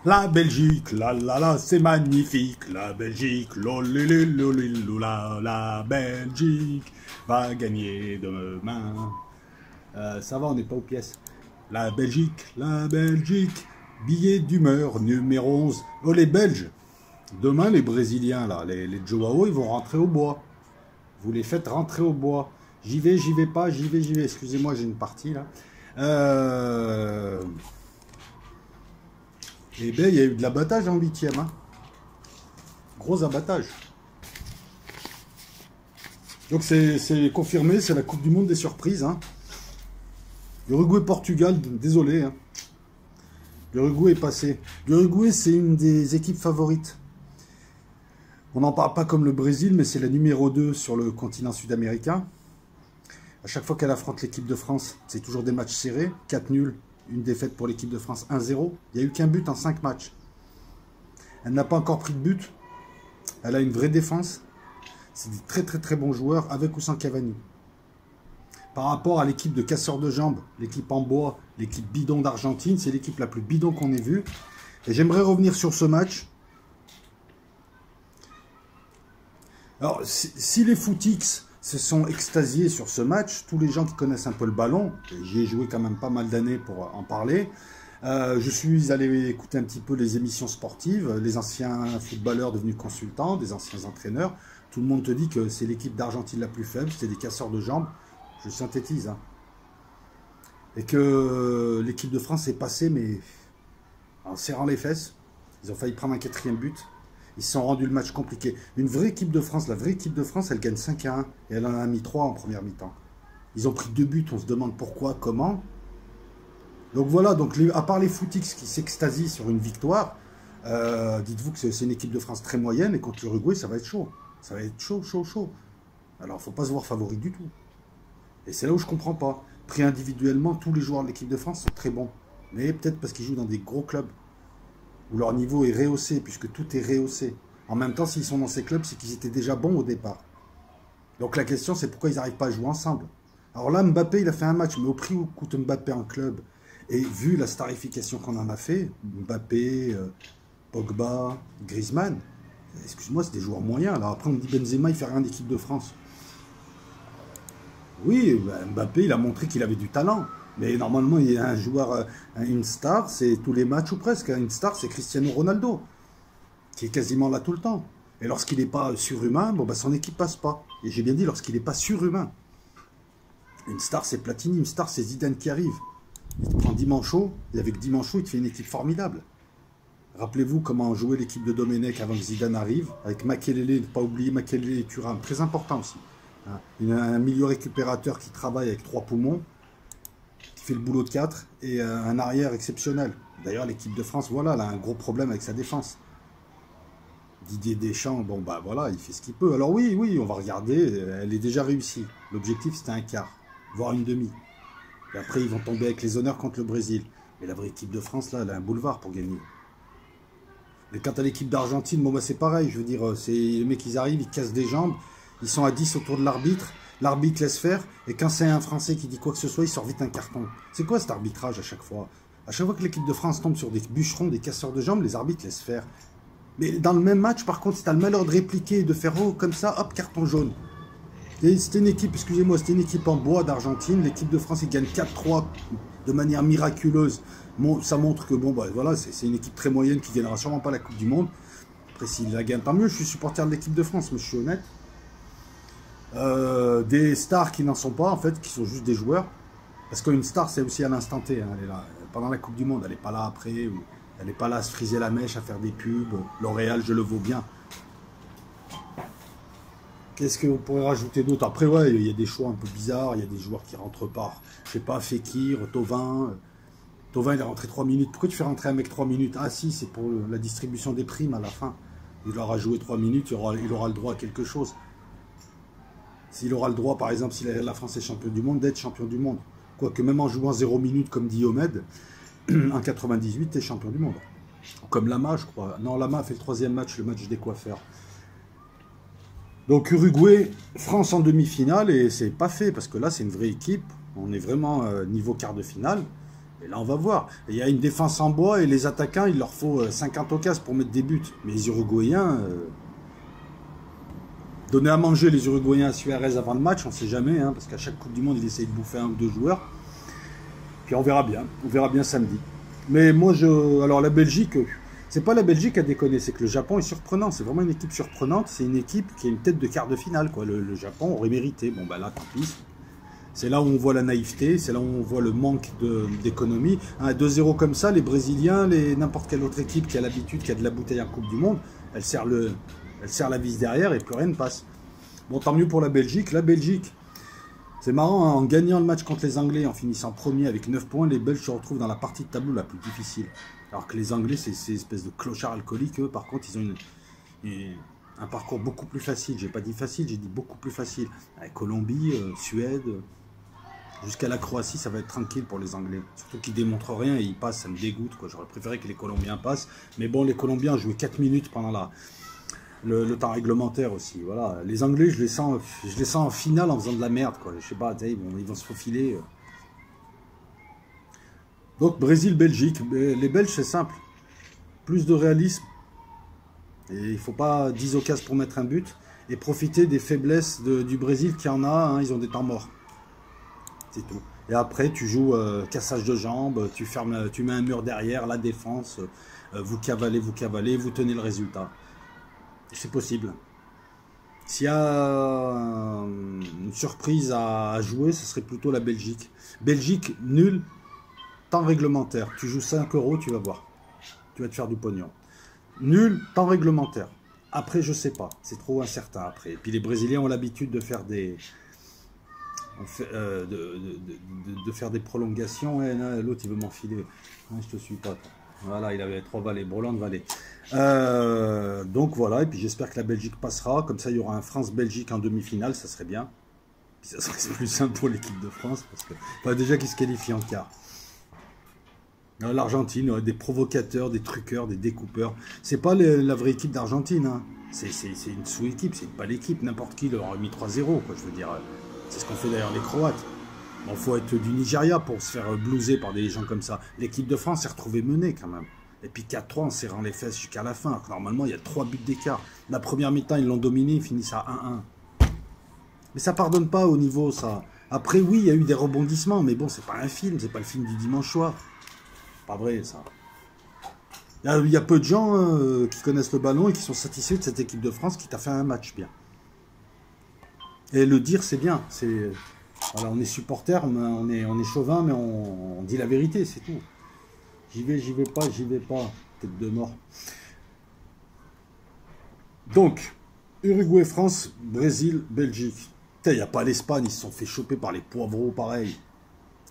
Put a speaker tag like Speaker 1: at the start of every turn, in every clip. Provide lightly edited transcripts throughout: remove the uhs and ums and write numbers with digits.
Speaker 1: La Belgique, la la la, c'est magnifique. La Belgique, lolilolilolila, la Belgique va gagner demain. Ça va, on n'est pas aux pièces. La Belgique, billet d'humeur numéro 11. Oh, les Belges, demain, les Brésiliens, là, les Joao, ils vont rentrer au bois. Vous les faites rentrer au bois. J'y vais pas, j'y vais. Excusez-moi, j'ai une partie, là. Eh bien, il y a eu de l'abattage en 8e. Hein. Gros abattage. Donc, c'est confirmé, c'est la Coupe du Monde des surprises. Hein. Uruguay-Portugal, désolé. Hein. L'Uruguay est passé. L'Uruguay, c'est une des équipes favorites. On n'en parle pas comme le Brésil, mais c'est la numéro 2 sur le continent sud-américain. À chaque fois qu'elle affronte l'équipe de France, c'est toujours des matchs serrés. 4 nuls, une défaite pour l'équipe de France, 1-0. Il n'y a eu qu'un but en 5 matchs. Elle n'a pas encore pris de but. Elle a une vraie défense. C'est des très bons joueurs, avec ou sans Cavani. Par rapport à l'équipe de casseurs de jambes, l'équipe en bois, l'équipe bidon d'Argentine, c'est l'équipe la plus bidon qu'on ait vue. Et j'aimerais revenir sur ce match. Alors, si les footix se sont extasiés sur ce match, tous les gens qui connaissent un peu le ballon, j'y ai joué quand même pas mal d'années pour en parler, je suis allé écouter un petit peu les émissions sportives, les anciens footballeurs devenus consultants, des anciens entraîneurs, tout le monde te dit que c'est l'équipe d'Argentine la plus faible, c'est des casseurs de jambes, je synthétise, hein. Et que l'équipe de France est passée, mais en serrant les fesses, ils ont failli prendre un 4e but. Ils se sont rendus le match compliqué. Une vraie équipe de France, la vraie équipe de France, elle gagne 5-1 et elle en a mis 3 en première mi-temps. Ils ont pris 2 buts, on se demande pourquoi, comment. Donc voilà, donc à part les footix qui s'extasient sur une victoire, dites-vous que c'est une équipe de France très moyenne et contre l'Uruguay, ça va être chaud. Ça va être chaud. Alors, il ne faut pas se voir favori du tout. Et c'est là où je ne comprends pas. Pris individuellement, tous les joueurs de l'équipe de France sont très bons. Mais peut-être parce qu'ils jouent dans des gros clubs où leur niveau est rehaussé, puisque tout est rehaussé. En même temps, s'ils sont dans ces clubs, c'est qu'ils étaient déjà bons au départ. Donc la question, c'est pourquoi ils n'arrivent pas à jouer ensemble. Alors là, Mbappé, il a fait un match, mais au prix où coûte Mbappé en club, et vu la starification qu'on en a fait, Mbappé, Pogba, Griezmann, excuse-moi, c'est des joueurs moyens. Alors après, on me dit Benzema, il fait rien d'équipe de France. Oui, Mbappé, il a montré qu'il avait du talent. Mais normalement, il y a un joueur, une star, c'est tous les matchs ou presque. Une star, c'est Cristiano Ronaldo, qui est quasiment là tout le temps. Et lorsqu'il n'est pas surhumain, bon, bah, son équipe passe pas. Et j'ai bien dit, lorsqu'il n'est pas surhumain. Une star, c'est Platini. Une star, c'est Zidane qui arrive. Il te prend Dimancho, et avec Dimancho, il te fait une équipe formidable. Rappelez-vous comment jouait l'équipe de Domenech avant que Zidane arrive, avec Makelele, ne pas oublier Makelele et Thuram, très important aussi. Il a un milieu récupérateur qui travaille avec 3 poumons, qui fait le boulot de 4, et un arrière exceptionnel. D'ailleurs, l'équipe de France, voilà, elle a un gros problème avec sa défense. Didier Deschamps, bon bah voilà, il fait ce qu'il peut. Alors oui, on va regarder, elle est déjà réussie. L'objectif, c'était un quart, voire une demi. Et après, ils vont tomber avec les honneurs contre le Brésil. Mais la vraie équipe de France, là, elle a un boulevard pour gagner. Et quant à l'équipe d'Argentine, bon bah c'est pareil, je veux dire, les mecs, ils arrivent, ils cassent des jambes, ils sont à 10 autour de l'arbitre, l'arbitre laisse faire, et quand c'est un Français qui dit quoi que ce soit, il sort vite un carton. C'est quoi cet arbitrage à chaque fois? À chaque fois que l'équipe de France tombe sur des bûcherons, des casseurs de jambes, les arbitres laissent faire. Mais dans le même match, par contre, si tu as le malheur de répliquer et de faire oh, comme ça, hop, carton jaune. C'était une équipe, excusez-moi, c'était une équipe en bois d'Argentine. L'équipe de France, ils gagnent 4-3 de manière miraculeuse. Bon, ça montre que bon, bah, voilà, c'est une équipe très moyenne qui ne gagnera sûrement pas la Coupe du Monde. Après, s'ils la gagnent, tant mieux. Je suis supporter de l'équipe de France, mais je suis honnête. Des stars qui n'en sont pas, en fait, qui sont juste des joueurs. Parce qu'une star, c'est aussi à l'instant T. Hein, elle est là pendant la Coupe du Monde, elle n'est pas là après. Ou elle n'est pas là à se friser la mèche, à faire des pubs. L'Oréal, je le vaux bien. Qu'est-ce que vous pourrez rajouter d'autre? Après, ouais, il y a des choix un peu bizarres. Il y a des joueurs qui rentrent pas. Je sais pas, Fekir, Thauvin. Thauvin, il est rentré 3 minutes. Pourquoi tu fais rentrer un mec 3 minutes? Ah si, c'est pour la distribution des primes à la fin. Il aura joué 3 minutes, il aura le droit à quelque chose. S'il aura le droit, par exemple, si la France est champion du monde, d'être champion du monde. Quoique même en jouant 0 minutes, comme dit Omed, en 98, tu es champion du monde. Comme Lama, je crois. Non, Lama a fait le 3e match, le match des coiffeurs. Donc Uruguay, France en demi-finale, et c'est pas fait, parce que là, c'est une vraie équipe. On est vraiment niveau quart de finale. Et là, on va voir. Il y a une défense en bois et les attaquants, il leur faut 50 occasions pour mettre des buts. Mais les Uruguayens, donner à manger les Uruguayens à Suarez avant le match, on ne sait jamais, hein, parce qu'à chaque Coupe du Monde, il essaye de bouffer un ou deux joueurs. Puis on verra bien samedi. Mais moi, alors la Belgique, c'est pas la Belgique à déconner, c'est que le Japon est surprenant. C'est vraiment une équipe surprenante. C'est une équipe qui a une tête de quart de finale, quoi. Le Japon aurait mérité. Bon, bah là, tant pis. C'est là où on voit la naïveté, c'est là où on voit le manque d'économie. 2-0 comme ça, les Brésiliens, n'importe quelle autre équipe qui a l'habitude, qui a de la bouteille en Coupe du Monde, elle serre la vis derrière et plus rien ne passe. Bon, tant mieux pour la Belgique. La Belgique, c'est marrant, hein, en gagnant le match contre les Anglais, en finissant premier avec 9 points, les Belges se retrouvent dans la partie de tableau la plus difficile. Alors que les Anglais, c'est ces espèces de clochards alcooliques. Eux, par contre, ils ont un parcours beaucoup plus facile. J'ai pas dit facile, j'ai dit beaucoup plus facile. Avec Colombie, Suède, jusqu'à la Croatie, ça va être tranquille pour les Anglais. Surtout qu'ils démontrent rien et ils passent, ça me dégoûte, quoi. J'aurais préféré que les Colombiens passent. Mais bon, les Colombiens ont joué 4 minutes pendant le temps réglementaire aussi. Voilà. Les Anglais, je les sens en finale en faisant de la merde, quoi. Je sais pas, ils vont se faufiler. Donc, Brésil-Belgique. Les Belges, c'est simple. Plus de réalisme. Et il ne faut pas 10 occasions pour mettre un but. Et profiter des faiblesses du Brésil qui en a. Hein, ils ont des temps morts. C'est tout. Et après, tu joues cassage de jambes, tu mets un mur derrière, la défense, vous cavalez, vous tenez le résultat. C'est possible. S'il y a une surprise à jouer, ce serait plutôt la Belgique. Belgique, nul, temps réglementaire. Tu joues 5 €, tu vas voir. Tu vas te faire du pognon. Nul, temps réglementaire. Après, je sais pas. C'est trop incertain après. Et puis les Brésiliens ont l'habitude de faire des... de faire des prolongations. Et l'autre, il veut m'enfiler. Je te suis pas. Voilà, il avait 3 valets, Broland valets. Donc voilà, et puis j'espère que la Belgique passera. Comme ça, il y aura un France-Belgique en demi-finale, ça serait bien. Puis ça serait plus simple pour l'équipe de France, parce que déjà qu'ils se qualifient en quart. L'Argentine, des provocateurs, des truqueurs, des découpeurs. C'est pas la vraie équipe d'Argentine. Hein. C'est une sous-équipe, c'est pas l'équipe. N'importe qui leur a mis 3-0, quoi, je veux dire. C'est ce qu'on fait d'ailleurs les Croates. Bon, faut être du Nigeria pour se faire blouser par des gens comme ça. L'équipe de France s'est retrouvée menée quand même. Et puis 4-3 en serrant les fesses jusqu'à la fin. Alors que normalement, il y a 3 buts d'écart. La première mi-temps, ils l'ont dominé, ils finissent à 1-1. Mais ça pardonne pas au niveau, ça. Après, oui, il y a eu des rebondissements, mais bon, c'est pas un film, c'est pas le film du dimanche soir. Pas vrai, ça. Il y a peu de gens qui connaissent le ballon et qui sont satisfaits de cette équipe de France qui t'a fait un match bien. Et le dire, c'est bien. Voilà, on est supporter, on est chauvin, mais on dit la vérité, c'est tout. J'y vais pas, tête de mort. Donc, Uruguay, France, Brésil, Belgique. Il n'y a pas l'Espagne, ils se sont fait choper par les poivreaux, pareil.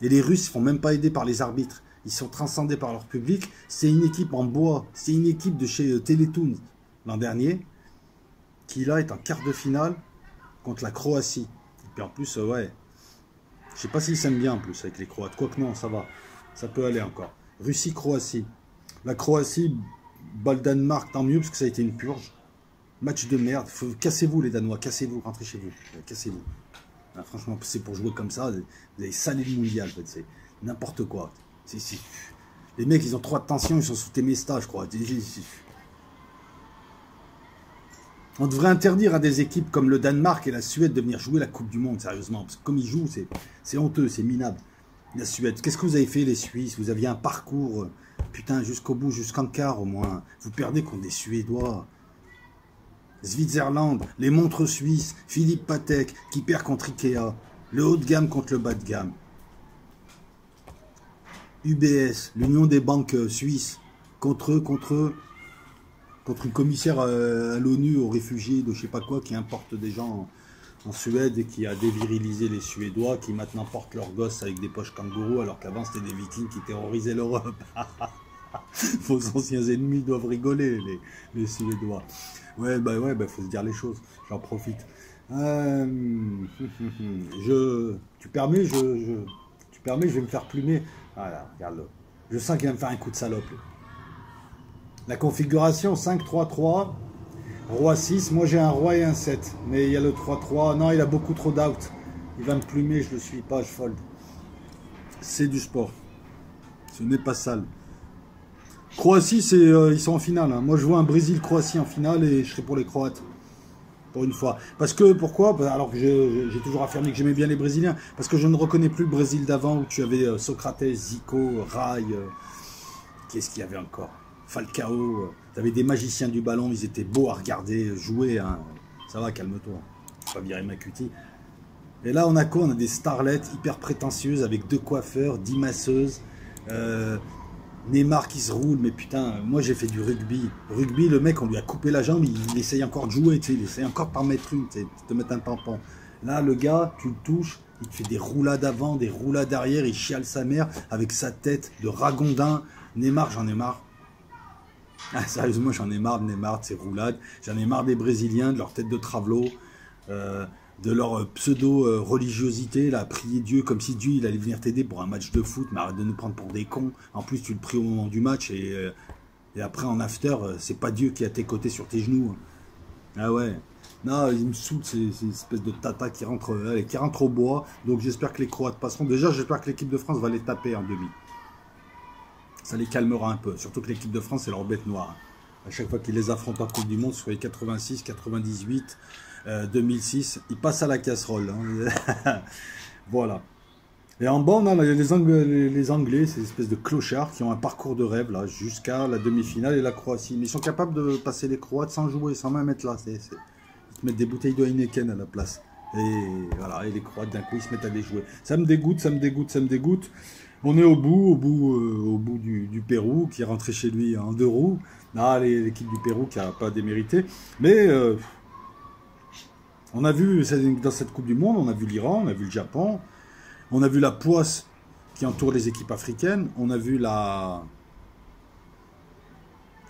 Speaker 1: Et les Russes, ils ne sont même pas aidés par les arbitres. Ils sont transcendés par leur public. C'est une équipe en bois. C'est une équipe de chez Télétoon l'an dernier, qui là est en quart de finale contre la Croatie. Et puis en plus, ouais. Je sais pas s'ils s'aiment bien en plus avec les Croates. Quoique non, ça va. Ça peut aller encore. Russie-Croatie. La Croatie bat le Danemark, tant mieux, parce que ça a été une purge. Match de merde. Cassez-vous les Danois, cassez-vous, rentrez chez vous. Cassez-vous. Ah, franchement, c'est pour jouer comme ça. Vous avez salé le mondial, en fait. C'est n'importe quoi. Les mecs, ils ont trop de tension, ils sont sous Temesta, je crois. On devrait interdire à des équipes comme le Danemark et la Suède de venir jouer la Coupe du Monde, sérieusement. Parce que comme ils jouent, c'est honteux, c'est minable. La Suède, qu'est-ce que vous avez fait les Suisses? Vous aviez un parcours, putain, jusqu'au bout, jusqu'en quart au moins. Vous perdez contre des Suédois. Switzerland, les montres suisses, Philippe Patek qui perd contre Ikea. Le haut de gamme contre le bas de gamme. UBS, l'Union des banques suisses, contre une commissaire à l'ONU aux réfugiés de je sais pas quoi qui importe des gens en Suède et qui a dévirilisé les Suédois qui maintenant portent leurs gosses avec des poches kangourous alors qu'avant c'était des vikings qui terrorisaient l'Europe. Vos anciens ennemis doivent rigoler, les Suédois. Ouais, faut se dire les choses, j'en profite. Tu permets, je vais me faire plumer. Voilà, regarde-le. Je sens qu'il va me faire un coup de salope. La configuration 5-3-3, Roi 6. Moi j'ai un Roi et un 7. Mais il y a le 3-3. Non, il a beaucoup trop d'out. Il va me plumer, je le suis pas, je fold. C'est du sport. Ce n'est pas sale. Croatie, c'est ils sont en finale. Hein. Moi, je vois un Brésil-Croatie en finale et je serai pour les Croates. Pour une fois. Parce que, pourquoi? Alors que j'ai toujours affirmé que j'aimais bien les Brésiliens. Parce que je ne reconnais plus le Brésil d'avant où tu avais Socrates, Zico, Rai. Qu'est-ce qu'il y avait encore? Falcao. Tu avais des magiciens du ballon. Ils étaient beaux à regarder, jouer. Hein. Ça va, calme-toi. Faut pas virer ma cutie. Et là, on a quoi? On a des starlettes hyper prétentieuses avec 2 coiffeurs, 10 masseuses. Neymar qui se roule, mais putain, moi j'ai fait du rugby. Rugby, le mec, on lui a coupé la jambe, il essaye encore de jouer, tu sais, il essaye encore de t'en mettre une, tu sais, de te mettre un tampon. Là, le gars, tu le touches, il te fait des roulades avant, des roulades arrière, il chiale sa mère avec sa tête de ragondin. Neymar, j'en ai marre. Ah, sérieusement, j'en ai marre de Neymar, de ses roulades. J'en ai marre des Brésiliens, de leur tête de travelot. De leur pseudo-religiosité, là, prier Dieu comme si Dieu il allait venir t'aider pour un match de foot, mais arrête de nous prendre pour des cons. En plus, tu le pries au moment du match et après en after, c'est pas Dieu qui est à tes côtés sur tes genoux. Ah ouais. Non, il me saoule ces espèces de tata qui rentrent au bois. Donc j'espère que les Croates passeront. Déjà, j'espère que l'équipe de France va les taper en demi. Ça les calmera un peu. Surtout que l'équipe de France, c'est leur bête noire. À chaque fois qu'ils les affrontent en Coupe du Monde, sur les 86, 98... 2006, il passe à la casserole. Hein. Voilà. Et en bas, on a les Anglais, ces espèces de clochards qui ont un parcours de rêve là jusqu'à la demi-finale et la Croatie. Mais ils sont capables de passer les Croates sans jouer, sans même être là. Ils te mettent des bouteilles de Heineken à la place. Et voilà, et les Croates d'un coup ils se mettent à les jouer. Ça me dégoûte, ça me dégoûte, ça me dégoûte. On est au bout du Pérou qui est rentré chez lui en 2 roues. Ah, l'équipe du Pérou qui n'a pas démérité. Mais on a vu, dans cette Coupe du Monde, on a vu l'Iran, on a vu le Japon, on a vu la poisse qui entoure les équipes africaines, on a vu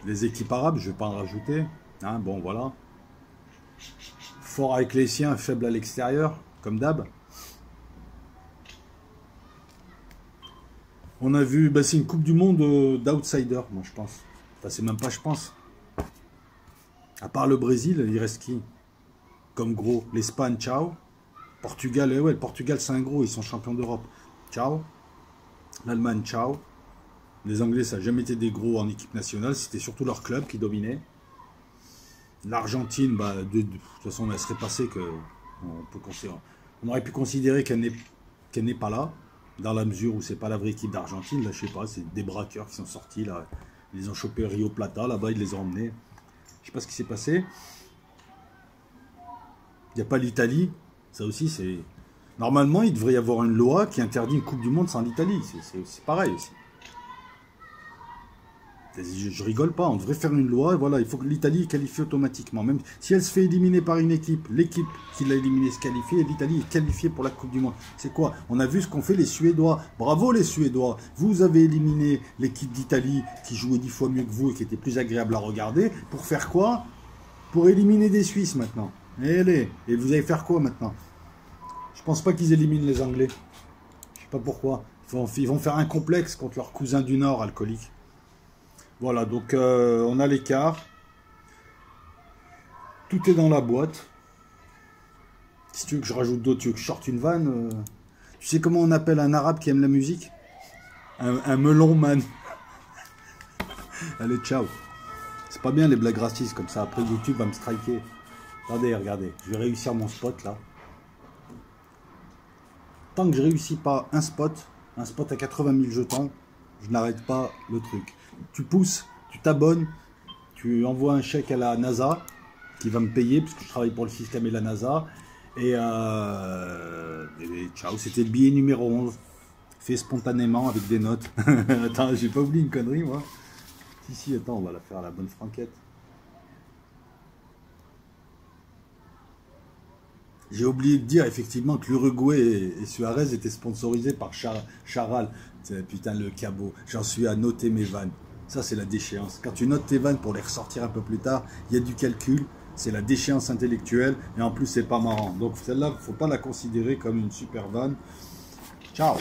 Speaker 1: les équipes arabes, je ne vais pas en rajouter. Hein, bon, voilà. Fort avec les siens, faible à l'extérieur, comme d'hab. On a vu, c'est une Coupe du Monde d'outsiders, moi je pense. Enfin, c'est même pas je pense. À part le Brésil, il reste qui? Comme gros, l'Espagne, ciao. Portugal, ouais, le Portugal c'est un gros, ils sont champions d'Europe. Ciao. L'Allemagne, ciao. Les Anglais, ça n'a jamais été des gros en équipe nationale, c'était surtout leur club qui dominait. L'Argentine, de toute façon, elle serait passée que on aurait pu considérer qu'elle n'est pas là, dans la mesure où c'est pas la vraie équipe d'Argentine. Là, je sais pas, c'est des braqueurs qui sont sortis là, ils les ont chopés Rio Plata, là-bas ils les ont emmenés. Je sais pas ce qui s'est passé. Il n'y a pas l'Italie, ça aussi c'est... Normalement, il devrait y avoir une loi qui interdit une Coupe du Monde sans l'Italie, c'est pareil aussi. Je rigole pas, on devrait faire une loi, voilà, il faut que l'Italie qualifie automatiquement. Même si elle se fait éliminer par une équipe, l'équipe qui l'a éliminée se qualifie et l'Italie est qualifiée pour la Coupe du Monde. C'est quoi? On a vu ce qu'ont fait les Suédois. Bravo les Suédois. Vous avez éliminé l'équipe d'Italie qui jouait 10 fois mieux que vous et qui était plus agréable à regarder. Pour faire quoi? Pour éliminer des Suisses maintenant. Et vous allez faire quoi maintenant? Je pense pas qu'ils éliminent les Anglais. Je sais pas pourquoi. Ils vont faire un complexe contre leurs cousins du Nord alcooliques. Voilà, donc on a l'écart. Tout est dans la boîte. Si tu veux que je rajoute d'autres, tu veux que je sorte une vanne. Tu sais comment on appelle un arabe qui aime la musique? Un melon man. Allez, ciao. C'est pas bien les blagues racistes comme ça. Après YouTube va me striker. Regardez. Je vais réussir mon spot là. Tant que je réussis pas un spot à 80 000 jetons, je n'arrête pas le truc. Tu pousses, tu t'abonnes, tu envoies un chèque à la NASA qui va me payer parce que je travaille pour le système et la NASA. Et ciao, c'était le billet numéro 11. Fait spontanément avec des notes. Attends, j'ai pas oublié une connerie moi. Si, attends, on va la faire à la bonne franquette. J'ai oublié de dire effectivement que l'Uruguay et Suarez étaient sponsorisés par Charal. Putain, le cabot. J'en suis à noter mes vannes. Ça, c'est la déchéance. Quand tu notes tes vannes pour les ressortir un peu plus tard, il y a du calcul. C'est la déchéance intellectuelle. Et en plus, c'est pas marrant. Donc celle-là, il ne faut pas la considérer comme une super vanne. Ciao.